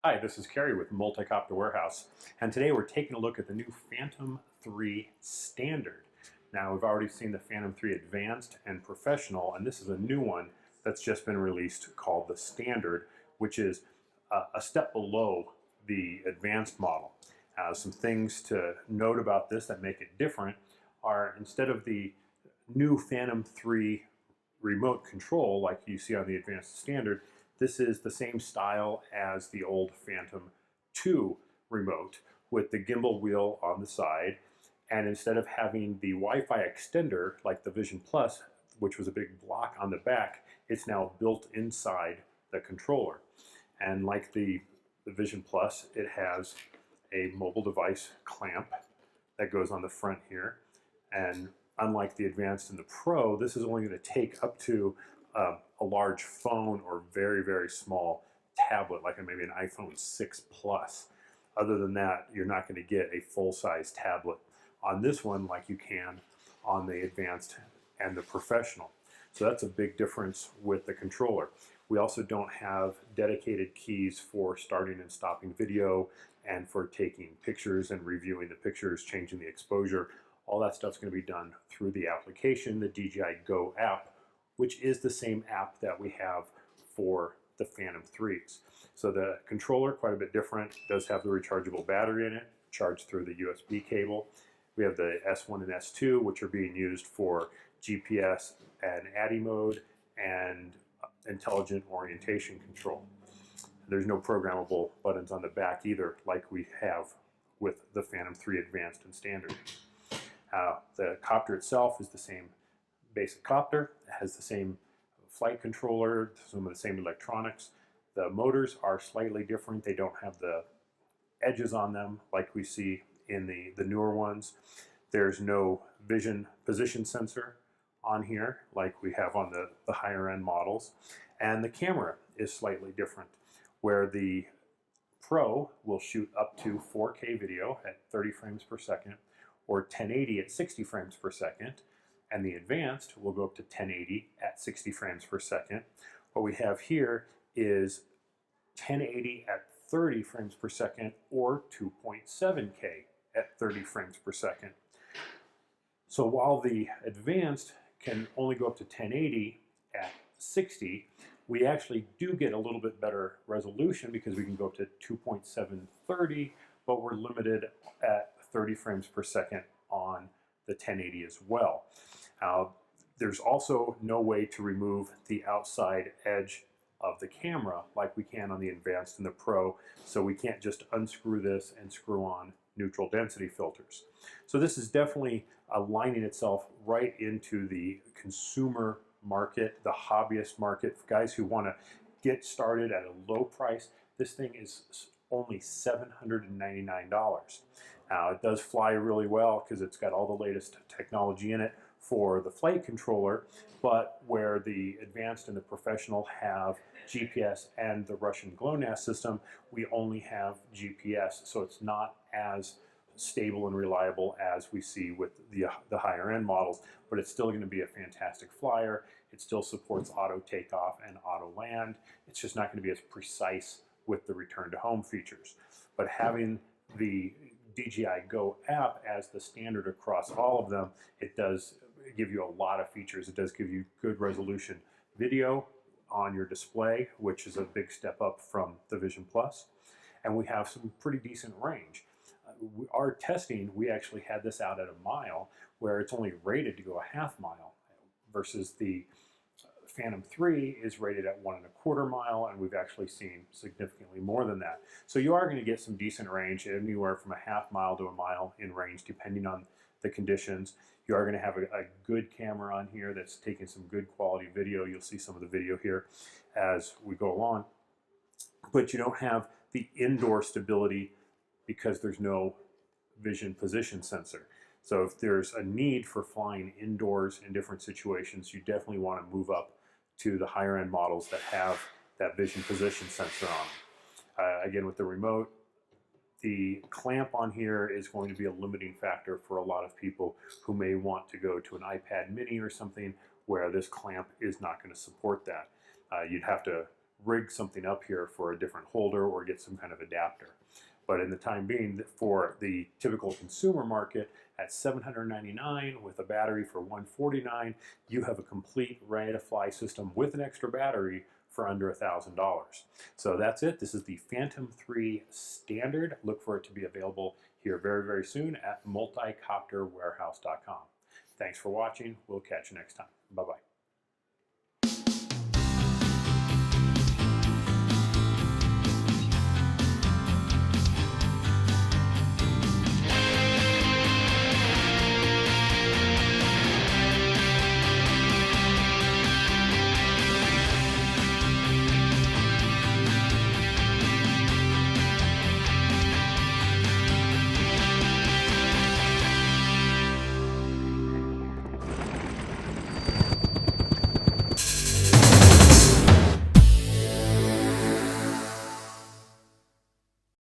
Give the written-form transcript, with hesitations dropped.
Hi, this is Kerry with Multicopter Warehouse, and today we're taking a look at the new Phantom 3 Standard. Now, we've already seen the Phantom 3 Advanced and Professional, and this is a new one that's just been released called the Standard, which is a step below the Advanced model. Some things to note about this that make it different are, instead of the new Phantom 3 remote control like you see on the Advanced Standard, this is the same style as the old Phantom 2 remote with the gimbal wheel on the side, and instead of having the Wi-Fi extender like the Vision Plus, which was a big block on the back, it's now built inside the controller. And like the Vision Plus, it has a mobile device clamp that goes on the front here, and unlike the Advanced and the Pro, this is only going to take up to a large phone or very, very small tablet, like maybe an iPhone 6 Plus. Other than that, you're not going to get a full-size tablet on this one like you can on the Advanced and the Professional. So that's a big difference with the controller. We also don't have dedicated keys for starting and stopping video and for taking pictures and reviewing the pictures, changing the exposure. All that stuff's going to be done through the application, the DJI Go app, which is the same app that we have for the Phantom 3s. So the controller, quite a bit different, does have the rechargeable battery in it, charged through the USB cable. We have the S1 and S2, which are being used for GPS and ADI mode and intelligent orientation control. There's no programmable buttons on the back either, like we have with the Phantom 3 Advanced and Standard. The copter itself is the same basic copter. It has the same flight controller, some of the same electronics. The motors are slightly different. They don't have the edges on them like we see in the newer ones. There's no vision position sensor on here like we have on the higher end models. And the camera is slightly different, where the Pro will shoot up to 4K video at 30 frames per second or 1080 at 60 frames per second. And the Advanced will go up to 1080 at 60 frames per second. What we have here is 1080 at 30 frames per second or 2.7K at 30 frames per second. So while the Advanced can only go up to 1080 at 60, we actually do get a little bit better resolution because we can go up to 2.730, but we're limited at 30 frames per second on the 1080 as well. There's also no way to remove the outside edge of the camera like we can on the Advanced and the Pro, so we can't just unscrew this and screw on neutral density filters. So this is definitely aligning itself right into the consumer market, the hobbyist market, for guys who want to get started at a low price. This thing is only $799. It does fly really well because it's got all the latest technology in it for the flight controller, but where the Advanced and the Professional have GPS and the Russian GLONASS system, we only have GPS, so it's not as stable and reliable as we see with the higher end models, but it's still going to be a fantastic flyer. It still supports auto takeoff and auto land. It's just not going to be as precise with the return to home features. But having the DJI Go app as the standard across all of them, it does give you a lot of features. It does give you good resolution video on your display, which is a big step up from the Vision Plus. And we have some pretty decent range. Our testing, we actually had this out at a mile, where it's only rated to go a half mile, versus the Phantom 3 is rated at 1.25 miles, and we've actually seen significantly more than that. So you are going to get some decent range, anywhere from a half mile to a mile in range, depending on the conditions. You are going to have a good camera on here that's taking some good quality video. You'll see some of the video here as we go along. But you don't have the indoor stability because there's no vision position sensor. So if there's a need for flying indoors in different situations, you definitely want to move up to the higher end models that have that vision position sensor on. Again, with the remote, the clamp on here is going to be a limiting factor for a lot of people who may want to go to an iPad mini or something where this clamp is not going to support that. You'd have to rig something up here for a different holder or get some kind of adapter. But in the time being, for the typical consumer market, at $799 with a battery for $149, you have a complete ready-to-fly system with an extra battery for under $1,000. So that's it. This is the Phantom 3 Standard. Look for it to be available here very, very soon at multicopterwarehouse.com. Thanks for watching. We'll catch you next time. Bye-bye.